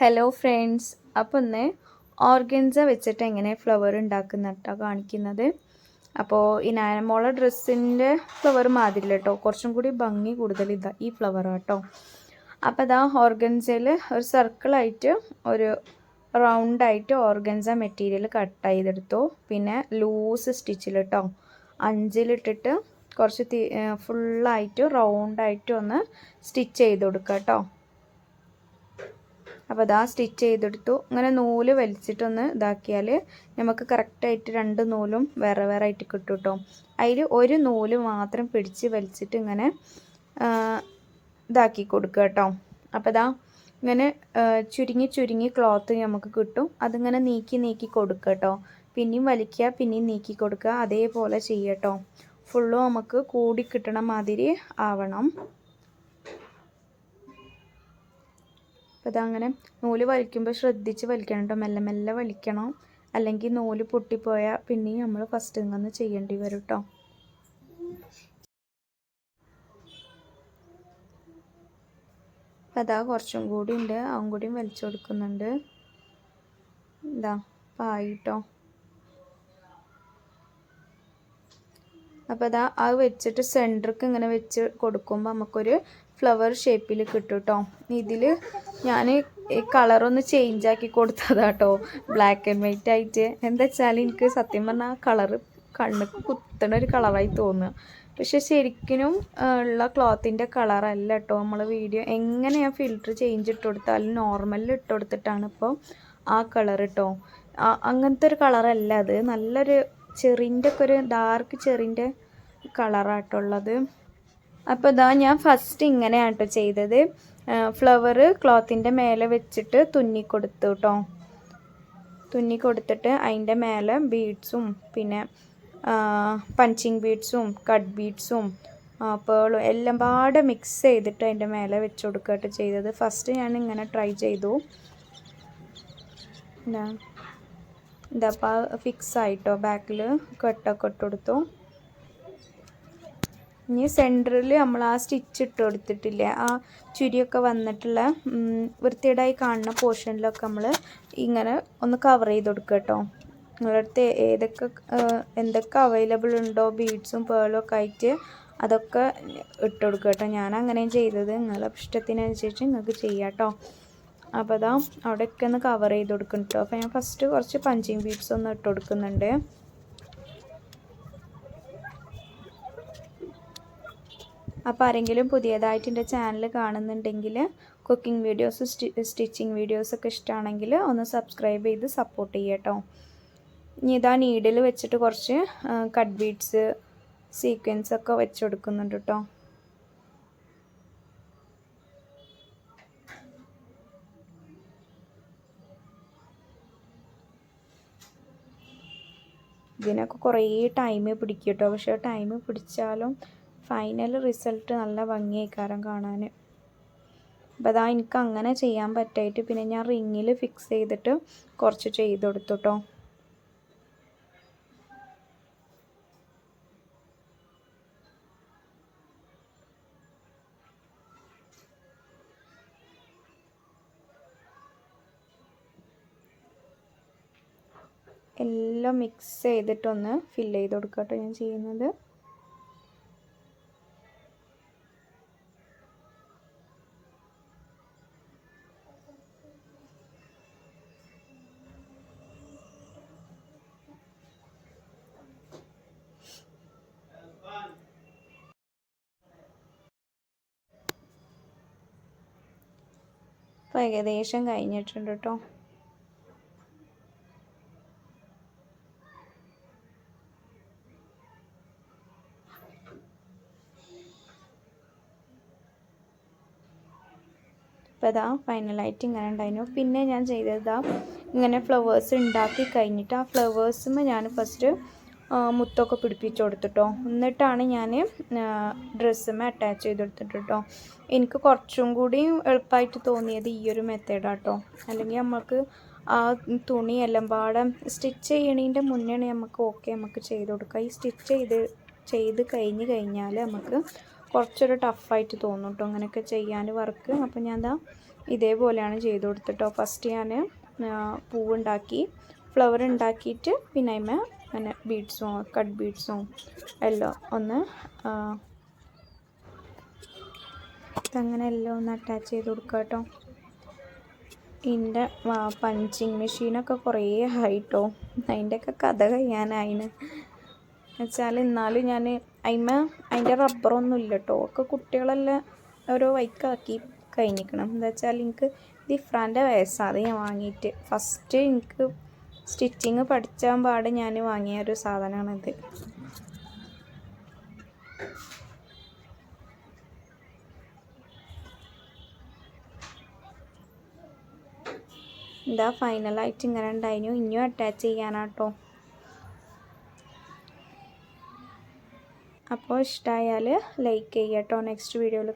Hello friends, അപ്പോൾ ഒന്ന് organza വെച്ചിട്ട് എങ്ങനെ ഫ്ലവർ ഉണ്ടാക്കുന്നതാണ് കാണിക്കുന്നത്. അപ്പോൾ ഈ നാനമോള ഡ്രസ്സിൻ്റെ ഫ്ലവർ മാതിരി കേട്ടോ, കുറച്ചും കൂടി ഭംഗി കൂടുതൽ ഈ ഫ്ലവർ കേട്ടോ. അപ്പോൾ അതാ ഓർഗൻസയിൽ ഒരു സർക്കിളായിട്ട് ഒരു റൗണ്ടായിട്ട് ഓർഗൻസ മെറ്റീരിയൽ കട്ട് ചെയ്തെടുത്തു. പിന്നെ ലൂസ് സ്റ്റിച്ചിൽ കേട്ടോ 5-ലിട്ടിട്ട് കുറച്ച് ഫുള്ളായിട്ട് റൗണ്ടായിട്ട് ഒന്ന് സ്റ്റിച്ച് ചെയ്ത് കൊടുക്കുക കേട്ടോ. അപ്പോൾ അതാ സ്റ്റിച്ച് ചെയ്തെടുത്തു. ഇങ്ങനെ നൂല് വലിച്ചിട്ടൊന്ന് ഇതാക്കിയാൽ നമുക്ക് കറക്റ്റായിട്ട് 2 നൂലും വേറെ വേറെ ആയിട്ട് കിട്ടും കേട്ടോ. അതിൽ ഒരു നൂല് മാത്രം പിടിച്ച് വലിച്ചിട്ട് ഇങ്ങനെ ഇതാക്കി കൊടുക്കുക കേട്ടോ. അപ്പോൾ അതാ ഇങ്ങനെ ചുരുങ്ങി ക്ലോത്ത് നമുക്ക് കിട്ടും. അതിങ്ങനെ നീക്കി കൊടുക്കുക കേട്ടോ. പിന്നെയും വലിക്കുക, പിന്നെയും നീക്കി കൊടുക്കുക, അതേപോലെ ചെയ്യുക കേട്ടോ. ഫുള്ളും നമുക്ക് കൂടി കിട്ടണ മാതിരി ആവണം. അപ്പോൾ അതങ്ങനെ നൂല് വലിക്കുമ്പോൾ ശ്രദ്ധിച്ച് വലിക്കണം കേട്ടോ. മെല്ലെ മെല്ലെ വലിക്കണം, അല്ലെങ്കിൽ നൂല് പൊട്ടിപ്പോയാൽ പിന്നെയും നമ്മൾ ഫസ്റ്റ് നിന്ന് ചെയ്യേണ്ടി വരും കേട്ടോ. അപ്പോൾ അതാ കുറച്ചും കൂടി ഉണ്ട്, അവൻ കൂടിയും വലിച്ചു കൊടുക്കുന്നുണ്ട്. ഇതാ പായിട്ടോ. അപ്പോൾ അതാ അത് വെച്ചിട്ട് സെൻറ്റർക്ക് ഇങ്ങനെ വെച്ച് കൊടുക്കുമ്പോൾ നമുക്കൊരു ഫ്ലവർ ഷേപ്പിൽ കിട്ടും കേട്ടോ. ഇതിൽ ഞാൻ ഈ കളറൊന്ന് ചേഞ്ച് ആക്കി കൊടുത്തതാട്ടോ, ബ്ലാക്ക് ആൻഡ് വൈറ്റ് ആയിട്ട്. എന്താ വെച്ചാൽ എനിക്ക് സത്യം പറഞ്ഞാൽ ആ കളറ് കണ്ണിക്ക് കുത്തണ ഒരു കളറായി തോന്നുക. പക്ഷെ ശരിക്കും ഉള്ള ക്ലോത്തിൻ്റെ കളറല്ല കേട്ടോ. നമ്മൾ വീഡിയോ എങ്ങനെ ഞാൻ ഫിൽറ്റർ ചേഞ്ച് ഇട്ട് കൊടുത്താലും നോർമലിൽ ഇട്ട് കൊടുത്തിട്ടാണ് ഇപ്പോൾ ആ കളർ കേട്ടോ. അങ്ങനത്തെ ഒരു കളറല്ല അത്. നല്ലൊരു ചെറിൻ്റെ ഒക്കെ ഒരു ഡാർക്ക് ചെറിൻ്റെ കളറായിട്ടുള്ളത്. അപ്പോൾ ഇതാ ഞാൻ ഫസ്റ്റ് ഇങ്ങനെയാണ് കേട്ടോ ചെയ്തത്. ഫ്ലവർ ക്ലോത്തിൻ്റെ മേലെ വെച്ചിട്ട് തുന്നി കൊടുത്തു കേട്ടോ. തുന്നി കൊടുത്തിട്ട് അതിൻ്റെ മേലെ ബീഡ്സും പിന്നെ പഞ്ചിങ് ബീഡ്സും കട്ട് ബീഡ്സും പേളും എല്ലാം പാടെ മിക്സ് ചെയ്തിട്ട് അതിൻ്റെ മേലെ വെച്ച് കൊടുക്കുകയായിട്ട് ചെയ്തത്. ഫസ്റ്റ് ഞാൻ ഇങ്ങനെ ട്രൈ ചെയ്തു. ഇതപ്പോൾ ഫിക്സ് ആയിട്ടോ. ബാക്കിൽ കട്ടൊക്കെ ഇട്ട് കൊടുത്തു. ഇനി സെൻറ്ററിൽ നമ്മൾ ആ സ്റ്റിച്ച് ഇട്ട് കൊടുത്തിട്ടില്ലേ, ആ ചുരിയൊക്കെ വന്നിട്ടുള്ള വൃത്തികേടായി കാണുന്ന പോർഷനിലൊക്കെ നമ്മൾ ഇങ്ങനെ ഒന്ന് കവർ ചെയ്ത് കൊടുക്കുക കേട്ടോ. നിങ്ങളുടെ അടുത്ത് എന്തൊക്കെ അവൈലബിൾ ഉണ്ടോ ബീഡ്സും പേളും ഒക്കെ ആയിട്ട് അതൊക്കെ ഇട്ട് കൊടുക്കുക കേട്ടോ. ഞാൻ അങ്ങനെയും ചെയ്തത്. നിങ്ങളുടെ ഇഷ്ടത്തിനനുസരിച്ച് നിങ്ങൾക്ക് ചെയ്യാം കേട്ടോ. അപ്പോൾ അതാ അവിടെയൊക്കെ ഒന്ന് കവർ ചെയ്ത് കൊടുക്കണം കേട്ടോ. അപ്പോൾ ഞാൻ ഫസ്റ്റ് കുറച്ച് പഞ്ചിങ് ബീഡ്സ് ഒന്ന് ഇട്ട് കൊടുക്കുന്നുണ്ട്. അപ്പോൾ ആരെങ്കിലും പുതിയതായിട്ട് എൻ്റെ ചാനൽ കാണുന്നുണ്ടെങ്കിൽ കുക്കിംഗ് വീഡിയോസ് സ്റ്റിച്ചിങ് വീഡിയോസൊക്കെ ഇഷ്ടമാണെങ്കിൽ ഒന്ന് സബ്സ്ക്രൈബ് ചെയ്ത് സപ്പോർട്ട് ചെയ്യുക കേട്ടോ. ഇനി ഇതാ നീഡിൽ വെച്ചിട്ട് കുറച്ച് കട്ട് ബീഡ്സ് സീക്വൻസ് ഒക്കെ വെച്ച് കൊടുക്കുന്നുണ്ട് കേട്ടോ. ഇതിനൊക്കെ കുറേ ടൈം പിടിക്കും കേട്ടോ. പക്ഷേ ടൈം പിടിച്ചാലും ഫൈനൽ റിസൾട്ട് നല്ല ഭംഗിയായിക്കാരം കാണാൻ. അപ്പോൾ അതാ എനിക്ക് അങ്ങനെ ചെയ്യാൻ പറ്റായിട്ട് പിന്നെ ഞാൻ റിങ്ങിൽ ഫിക്സ് ചെയ്തിട്ട് കുറച്ച് ചെയ്ത് കൊടുത്തു കേട്ടോ. എല്ലാം മിക്സ് ചെയ്തിട്ടൊന്ന് ഫില്ല് ചെയ്ത് കൊടുക്കുക കേട്ടോ ഞാൻ ചെയ്യുന്നത്. അപ്പോൾ ഏകദേശം കഴിഞ്ഞിട്ടുണ്ട് കേട്ടോ. അപ്പോൾ അതാ ഫൈനലായിട്ട് ഇങ്ങനെ ഉണ്ടായിരുന്നു. പിന്നെ ഞാൻ ചെയ്തതാ ഇങ്ങനെ ഫ്ലവേഴ്സ് ഉണ്ടാക്കി കഴിഞ്ഞിട്ട് ആ ഫ്ലവേഴ്സും ഞാൻ ഫസ്റ്റ് മുത്തൊക്കെ പിടിപ്പിച്ച് കൊടുത്തിട്ടോ. എന്നിട്ടാണ് ഞാൻ ഡ്രസ്സുമേ അറ്റാച്ച് ചെയ്ത് കൊടുത്തിട്ട് കേട്ടോ. എനിക്ക് കുറച്ചും കൂടി എളുപ്പമായിട്ട് തോന്നിയത് ഈ ഒരു മെത്തേഡാട്ടോ. അല്ലെങ്കിൽ നമുക്ക് ആ തുണി എല്ലാം പാടെ സ്റ്റിച്ച് ചെയ്യണതിൻ്റെ മുന്നേ നമുക്ക് ചെയ്ത് കൊടുക്കാം. ഈ സ്റ്റിച്ച് ചെയ്ത് കഴിഞ്ഞാൽ നമുക്ക് കുറച്ചൊരു ടഫായിട്ട് തോന്നും കേട്ടോ അങ്ങനെയൊക്കെ ചെയ്യാൻ വർക്ക്. അപ്പോൾ ഞാൻ ഇതേപോലെയാണ് ചെയ്ത് കൊടുത്തിട്ടോ. ഫസ്റ്റ് ഞാൻ പൂവുണ്ടാക്കി ഫ്ലവർ ഉണ്ടാക്കിയിട്ട് പിന്നെ അതിന്മേൽ അങ്ങനെ ബീഡ്സും കട്ട് ബീഡ്സും എല്ലാം ഒന്ന് അങ്ങനെ എല്ലാം ഒന്ന് അറ്റാച്ച് ചെയ്ത് കൊടുക്കുക കേട്ടോ. ഇതിൻ്റെ പഞ്ചിങ് മെഷീനൊക്കെ കുറേ ആയിട്ടോ, അതിൻ്റെയൊക്കെ കഥ കഴിയാനായിന് വെച്ചാൽ. എന്നാലും ഞാൻ അതിൻ്റെ റബ്ബറൊന്നും ഇല്ല കേട്ടോ, ഒക്കെ കുട്ടികളെല്ലാം ഓരോ വൈക്കാക്കി കഴിഞ്ഞിരിക്കണം. എന്താ വെച്ചാൽ എനിക്ക് ഇത് ഇഫ്രാൻ്റെ വയസ്സാണ്, അത് ഞാൻ വാങ്ങിയിട്ട് ഫസ്റ്റ് എനിക്ക് സ്റ്റിച്ചിങ് പഠിച്ചാൻ പാട് ഞാൻ വാങ്ങിയ ഒരു സാധനമാണിത്. എന്താ ഫൈനലായിട്ട് ഇങ്ങനെ ഉണ്ടായിരുന്നു. ഇനിയും അറ്റാച്ച് ചെയ്യാനാട്ടോ. അപ്പോൾ ഇഷ്ടമായാൽ ലൈക്ക് ചെയ്യാം കേട്ടോ. നെക്സ്റ്റ് വീഡിയോയിൽ